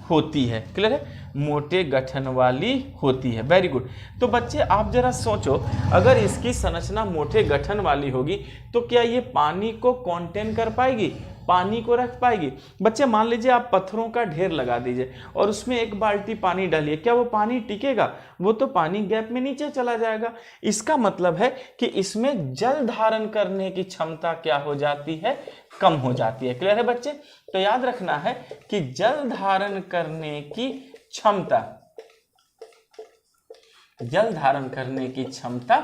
होती है। क्लियर है? मोटे गठन वाली होती है। Very good. तो बच्चे आप जरा सोचो, अगर इसकी संरचना मोटे गठन वाली होगी तो क्या ये पानी को कंटेन कर पाएगी, पानी को रख पाएगी? बच्चे मान लीजिए आप पत्थरों का ढेर लगा दीजिए और उसमें एक बाल्टी पानी डालिए, क्या वो पानी टिकेगा? वो तो पानी गैप में नीचे चला जाएगा। इसका मतलब है कि इसमें जल धारण करने की क्षमता क्या हो जाती है, कम हो जाती है। क्लियर है बच्चे? तो याद रखना है कि जल धारण करने की क्षमता, जल धारण करने की क्षमता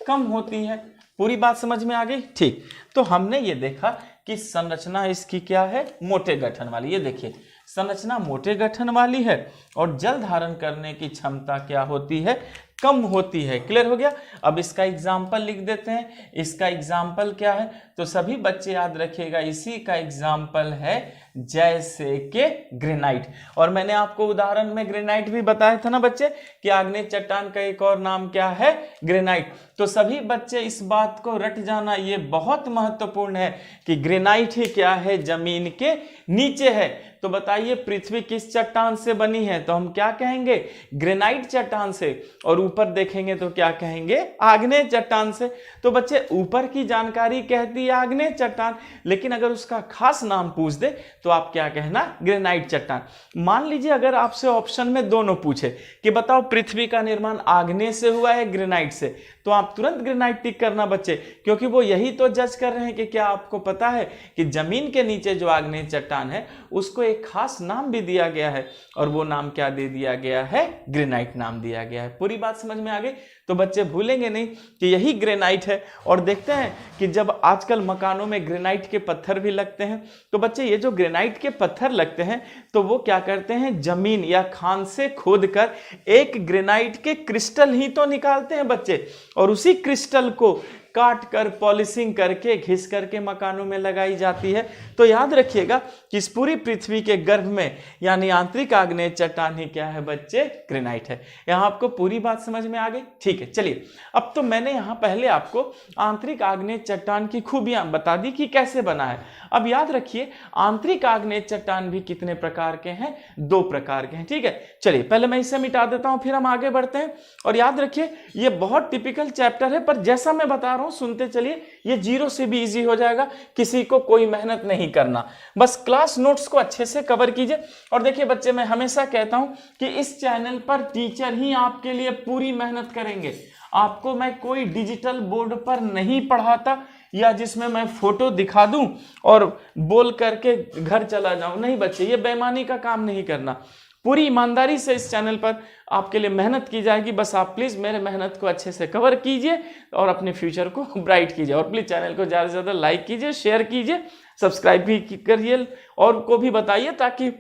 कम होती है। पूरी बात समझ में आ गई? ठीक। तो हमने ये देखा कि संरचना इसकी क्या है, मोटे गठन वाली। ये देखिए, संरचना मोटे गठन वाली है और जल धारण करने की क्षमता क्या होती है, कम होती है। क्लियर हो गया? अब इसका एग्जाम्पल लिख देते हैं। इसका एग्जाम्पल क्या है, तो सभी बच्चे याद रखिएगा, इसी का एग्जाम्पल है जैसे कि ग्रेनाइट। और मैंने आपको उदाहरण में ग्रेनाइट भी बताया था ना बच्चे कि आग्नेय चट्टान का एक और नाम क्या है, ग्रेनाइट। तो सभी बच्चे इस बात को रट जाना, ये बहुत महत्वपूर्ण है कि ग्रेनाइट ही क्या है, जमीन के नीचे है। तो बताइए पृथ्वी किस चट्टान से बनी है, तो हम क्या कहेंगे, ग्रेनाइट चट्टान से। और ऊपर देखेंगे तो क्या कहेंगे, आग्नेय चट्टान से। तो बच्चे ऊपर की जानकारी कहती है आग्नेय चट्टान, लेकिन अगर उसका खास नाम पूछ दे तो आप क्या कहना, ग्रेनाइट चट्टान। मान लीजिए अगर आपसे ऑप्शन में दोनों पूछे कि बताओ पृथ्वी का निर्माण आग्नेय से हुआ है ग्रेनाइट से, तो आप तुरंत ग्रेनाइट टिक करना बच्चे, क्योंकि वो यही तो जज कर रहे हैं कि क्या आपको पता है कि जमीन के नीचे जो आग्नेय चट्टान है उसको एक खास नाम भी दिया गया है, और वो नाम क्या दे दिया गया है, ग्रेनाइट नाम दिया गया है। पूरी बात समझ में आ गई? तो बच्चे भूलेंगे नहीं कि यही ग्रेनाइट है। और देखते हैं कि जब आजकल मकानों में ग्रेनाइट के पत्थर भी लगते हैं, तो बच्चे ये जो ग्रेनाइट के पत्थर लगते हैं तो वो क्या करते हैं, जमीन या खान से खोदकर एक ग्रेनाइट के क्रिस्टल ही तो निकालते हैं बच्चे, और उसी क्रिस्टल को काट कर पॉलिशिंग करके घिस करके मकानों में लगाई जाती है। तो याद रखिएगा कि इस पूरी पृथ्वी के गर्भ में यानी आंतरिक आग्नेय चट्टान ही क्या है बच्चे, ग्रेनाइट है। यहां आपको पूरी बात समझ में आ गई? ठीक है, चलिए अब तो मैंने यहां पहले आपको आंतरिक आग्नेय चट्टान की खूबियां बता दी कि कैसे बना है। अब याद रखिए आंतरिक आग्नेय चट्टान भी कितने प्रकार के हैं, 2 प्रकार के हैं। ठीक है, चलिए पहले मैं इसे मिटा देता हूं, फिर हम आगे बढ़ते हैं। और याद रखिए ये बहुत टिपिकल चैप्टर है, पर जैसा मैं बता रहा हूं सुनते चलिए, ये 0 से भी इजी हो जाएगा, किसी को कोई मेहनत नहीं करना, बस क्लास नोट्स को अच्छे से कवर कीजिए। और देखिए बच्चे, मैं हमेशा कहता हूं कि इस चैनल पर टीचर ही आपके लिए पूरी मेहनत करेंगे। आपको मैं कोई डिजिटल बोर्ड पर नहीं पढ़ाता या जिसमें मैं फोटो दिखा दूं और बोल करके घर चला जाऊं, नहीं बच्चे, ये बेईमानी का काम नहीं करना। पूरी ईमानदारी से इस चैनल पर आपके लिए मेहनत की जाएगी। बस आप प्लीज़ मेरे मेहनत को अच्छे से कवर कीजिए और अपने फ्यूचर को ब्राइट कीजिए। और प्लीज़ चैनल को ज़्यादा से ज़्यादा लाइक कीजिए, शेयर कीजिए, सब्सक्राइब भी करिए और को भी बताइए, ताकि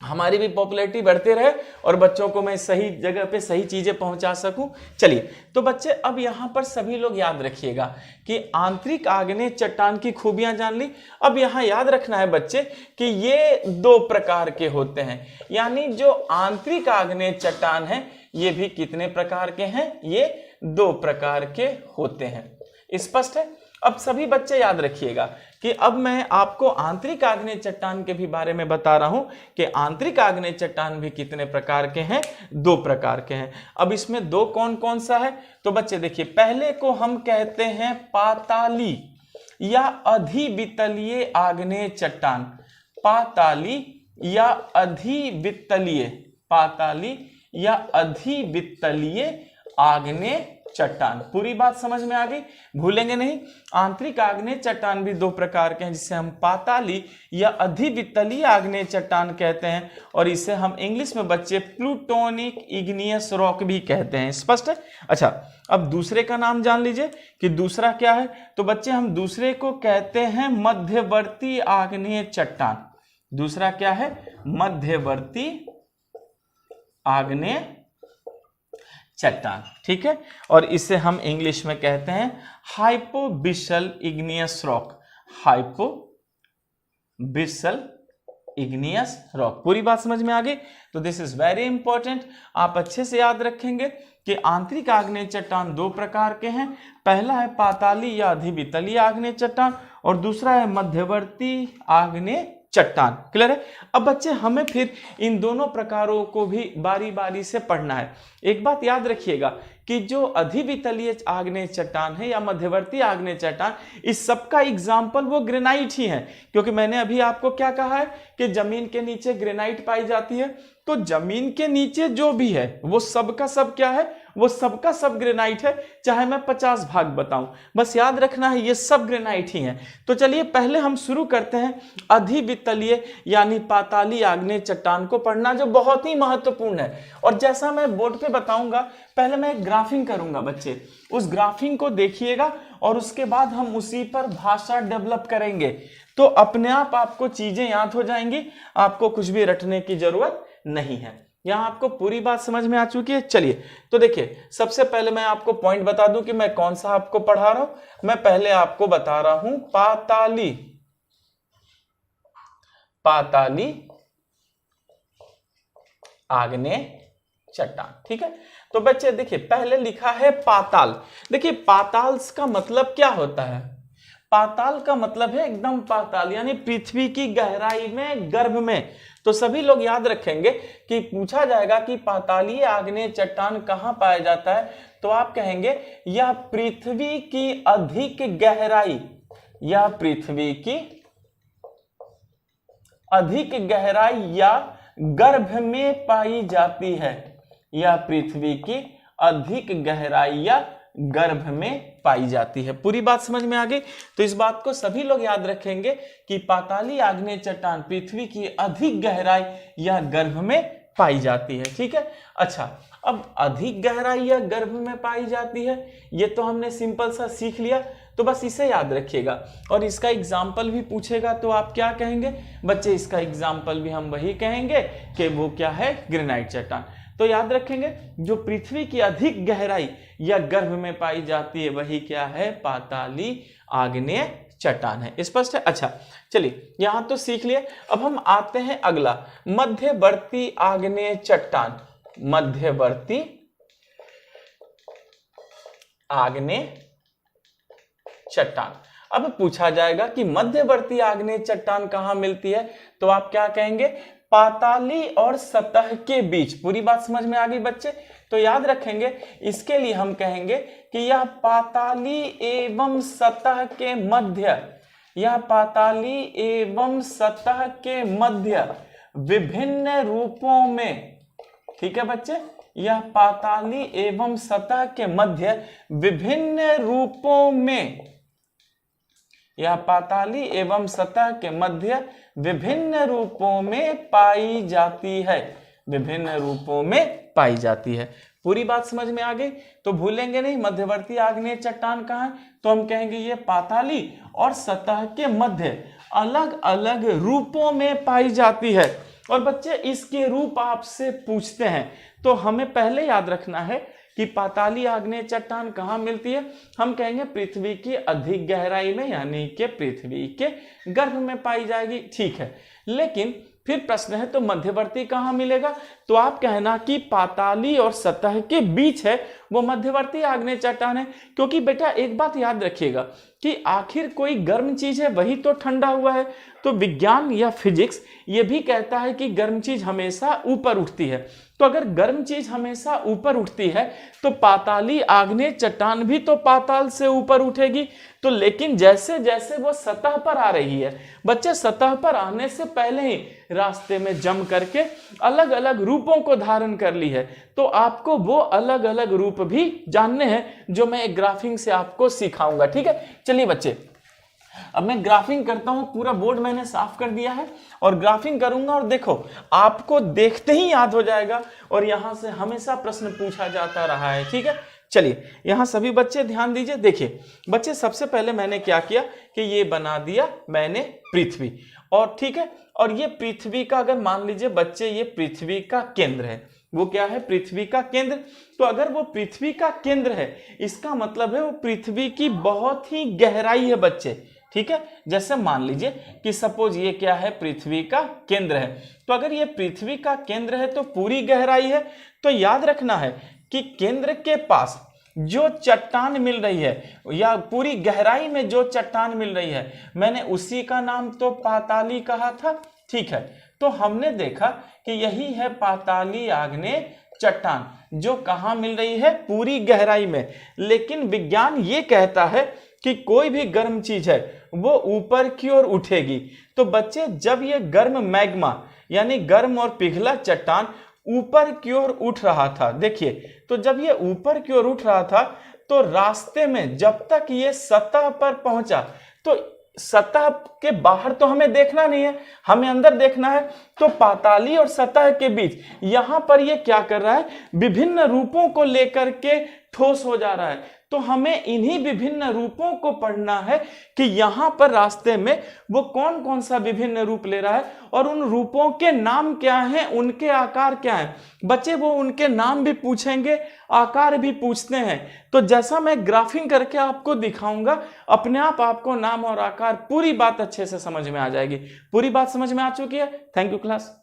हमारी भी पॉपुलैरिटी बढ़ते रहे और बच्चों को मैं सही जगह पे सही चीज़ें पहुंचा सकूं। चलिए तो बच्चे अब यहाँ पर सभी लोग याद रखिएगा कि आंतरिक आग्नेय चट्टान की खूबियां जान ली। अब यहाँ याद रखना है बच्चे कि ये 2 प्रकार के होते हैं, यानी जो आंतरिक आग्नेय चट्टान है ये भी कितने प्रकार के हैं, ये 2 प्रकार के होते हैं। स्पष्ट है? अब सभी बच्चे याद रखिएगा कि अब मैं आपको आंतरिक आग्नेय चट्टान के भी बारे में बता रहा हूं कि आंतरिक आग्नेय चट्टान भी कितने प्रकार के हैं, 2 प्रकार के हैं। अब इसमें 2 कौन कौन सा है, तो बच्चे देखिए, पहले को हम कहते हैं पाताली या अधिवितलीय आग्नेय चट्टान। पाताली या अधिवितलीय, पाताली या अधिवितलीय आग्नेय चट्टान। पूरी बात समझ में आ गई? भूलेंगे नहीं। आंतरिक आग्नेय चट्टान भी 2 प्रकार के हैं, जिसे हम पाताली या अधिवितलीय आग्नेय चट्टान कहते हैं, और इसे हम इंग्लिश में बच्चे प्लूटोनिक इग्नियस रॉक भी कहते हैं। स्पष्ट है? अच्छा, अब दूसरे का नाम जान लीजिए कि दूसरा क्या है। तो बच्चे हम दूसरे को कहते हैं मध्यवर्ती आग्नेय चट्टान। दूसरा क्या है? मध्यवर्ती आग्नेय चट्टान, ठीक है। और इसे हम इंग्लिश में कहते हैं हाइपोबिसल इग्नियस रॉक, हाइपोबिसल इग्नियस रॉक। पूरी बात समझ में आ गई? तो दिस इज वेरी इंपॉर्टेंट, आप अच्छे से याद रखेंगे कि आंतरिक आग्नेय चट्टान दो प्रकार के हैं। पहला है पाताली या अधिवितलीय आग्नेय चट्टान और दूसरा है मध्यवर्ती आग्नेय चट्टान। क्लियर है? अब बच्चे हमें फिर इन दोनों प्रकारों को भी बारी बारी से पढ़ना है। एक बात याद रखिएगा कि जो अधिवितलीय आग्नेय चट्टान है या मध्यवर्ती आग्नेय चट्टान, इस सब का एग्जाम्पल वो ग्रेनाइट ही है, क्योंकि मैंने अभी आपको क्या कहा है कि जमीन के नीचे ग्रेनाइट पाई जाती है। तो जमीन के नीचे जो भी है वो सबका सब क्या है? वो सबका सब ग्रेनाइट है, चाहे मैं 50 भाग बताऊं, बस याद रखना है ये सब ग्रेनाइट ही है। तो चलिए पहले हम शुरू करते हैं अधिवितलीय यानी पाताली आग्नेय चट्टान को पढ़ना, जो बहुत ही महत्वपूर्ण है। और जैसा मैं बोर्ड पे बताऊंगा, पहले मैं एक ग्राफिंग करूंगा बच्चे, उस ग्राफिंग को देखिएगा और उसके बाद हम उसी पर भाषा डेवलप करेंगे, तो अपने आप आपको चीजें याद हो जाएंगी, आपको कुछ भी रटने की जरूरत नहीं है। यहां आपको पूरी बात समझ में आ चुकी है। चलिए तो देखिए, सबसे पहले मैं आपको पॉइंट बता दूं कि मैं कौन सा आपको पढ़ा रहा हूं। मैं पहले आपको बता रहा हूं पाताली आग्नेय चट्टान, ठीक है। तो बच्चे देखिए, पहले लिखा है पाताल। देखिए पाताल का मतलब क्या होता है? पाताल का मतलब है एकदम पाताल, यानी पृथ्वी की गहराई में, गर्भ में। तो सभी लोग याद रखेंगे कि पूछा जाएगा कि पातालीय आग्नेय चट्टान कहां पाया जाता है, तो आप कहेंगे यह पृथ्वी की अधिक गहराई, या पृथ्वी की अधिक गहराई या गर्भ में पाई जाती है, या पृथ्वी की अधिक गहराई या गर्भ में पाई जाती है। पूरी बात समझ में आ गई? तो इस बात को सभी लोग याद रखेंगे कि पाताली आग्नेय चट्टान पृथ्वी की अधिक गहराई या गर्भ में पाई जाती है, ठीक है। अच्छा, अब अधिक गहराई या गर्भ में पाई जाती है, ये तो हमने सिंपल सा सीख लिया, तो बस इसे याद रखिएगा। और इसका एग्जाम्पल भी पूछेगा तो आप क्या कहेंगे बच्चे? इसका एग्जाम्पल भी हम वही कहेंगे कि वो क्या है? ग्रेनाइट चट्टान। तो याद रखेंगे, जो पृथ्वी की अधिक गहराई या गर्भ में पाई जाती है वही क्या है? पाताली आग्नेय चट्टान है। स्पष्ट है? अच्छा चलिए, यहां तो सीख लिए। अब हम आते हैं अगला, मध्यवर्ती आग्नेय चट्टान। मध्यवर्ती आग्नेय चट्टान। अब पूछा जाएगा कि मध्यवर्ती आग्नेय चट्टान कहां मिलती है, तो आप क्या कहेंगे? पाताली और सतह के बीच। पूरी बात समझ में आ गई बच्चे? तो याद रखेंगे, इसके लिए हम कहेंगे कि यह पाताली एवं सतह के मध्य, यह पाताली एवं सतह के मध्य विभिन्न रूपों में, ठीक है बच्चे, यह पाताली एवं सतह के मध्य विभिन्न रूपों में, यह पाताली एवं सतह के मध्य विभिन्न रूपों में पाई जाती है, विभिन्न रूपों में पाई जाती है। पूरी बात समझ में आ गई? तो भूलेंगे नहीं मध्यवर्ती आग्नेय चट्टान कहाँ है, तो हम कहेंगे ये पाताली और सतह के मध्य अलग अलग रूपों में पाई जाती है। और बच्चे इसके रूप आपसे पूछते हैं, तो हमें पहले याद रखना है कि पाताली आग्नेय चट्टान कहाँ मिलती है। हम कहेंगे पृथ्वी की अधिक गहराई में, यानी कि पृथ्वी के गर्भ में पाई जाएगी, ठीक है। लेकिन फिर प्रश्न है, तो मध्यवर्ती कहाँ मिलेगा? तो आप कहना कि पाताली और सतह के बीच है, वो मध्यवर्ती आग्नेय चट्टान है। क्योंकि बेटा एक बात याद रखिएगा कि आखिर कोई गर्म चीज है वही तो ठंडा हुआ है। तो विज्ञान या फिजिक्स ये भी कहता है कि गर्म चीज हमेशा ऊपर उठती है। तो अगर गर्म चीज हमेशा ऊपर उठती है तो पाताली आग्नेय चट्टान भी तो पाताल से ऊपर उठेगी। तो लेकिन जैसे जैसे वो सतह पर आ रही है बच्चे, सतह पर आने से पहले ही रास्ते में जम करके अलग अलग रूपों को धारण कर ली है। तो आपको वो अलग अलग रूप भी जानने हैं, जो मैं एक ग्राफिंग से आपको सिखाऊंगा, ठीक है। चलिए बच्चे, अब मैं ग्राफिंग करता हूं। पूरा बोर्ड मैंने साफ कर दिया है और ग्राफिंग करूंगा, और देखो आपको देखते ही याद हो जाएगा, और यहां से हमेशा प्रश्न पूछा जाता रहा है, ठीक है। चलिए यहां सभी बच्चे ध्यान दीजिए। देखिए बच्चे, सबसे पहले मैंने क्या किया कि ये बना दिया मैंने पृथ्वी, और ठीक है, और ये पृथ्वी का, अगर मान लीजिए बच्चे ये पृथ्वी का केंद्र है, वो क्या है? पृथ्वी का केंद्र। तो अगर वो पृथ्वी का केंद्र है, इसका मतलब है वो पृथ्वी की बहुत ही गहराई है बच्चे, ठीक है। जैसे मान लीजिए कि सपोज ये क्या है? पृथ्वी का केंद्र है। तो अगर ये पृथ्वी का केंद्र है तो पूरी गहराई है। तो याद रखना है कि केंद्र के पास जो चट्टान मिल रही है या पूरी गहराई में जो चट्टान मिल रही है, मैंने उसी का नाम तो पाताली कहा था, ठीक है। तो हमने देखा कि यही है पाताली आग्नेय चट्टान, जो कहां मिल रही है? पूरी गहराई में। लेकिन विज्ञान ये कहता है कि कोई भी गर्म चीज है वो ऊपर की ओर उठेगी। तो बच्चे, जब ये गर्म मैग्मा यानी गर्म और पिघला चट्टान ऊपर की ओर उठ रहा था, देखिए, तो जब ये ऊपर की ओर उठ रहा था तो रास्ते में जब तक ये सतह पर पहुंचा, तो सतह के बाहर तो हमें देखना नहीं है, हमें अंदर देखना है। तो पाताली और सतह के बीच यहां पर ये क्या कर रहा है? विभिन्न रूपों को लेकर के ठोस हो जा रहा है। तो हमें इन्हीं विभिन्न रूपों को पढ़ना है कि यहां पर रास्ते में वो कौन कौन सा विभिन्न रूप ले रहा है और उन रूपों के नाम क्या हैं, उनके आकार क्या हैं। बच्चे, वो उनके नाम भी पूछेंगे, आकार भी पूछते हैं। तो जैसा मैं ग्राफिंग करके आपको दिखाऊंगा, अपने आप आपको नाम और आकार पूरी बात अच्छे से समझ में आ जाएगी। पूरी बात समझ में आ चुकी है? Thank you class.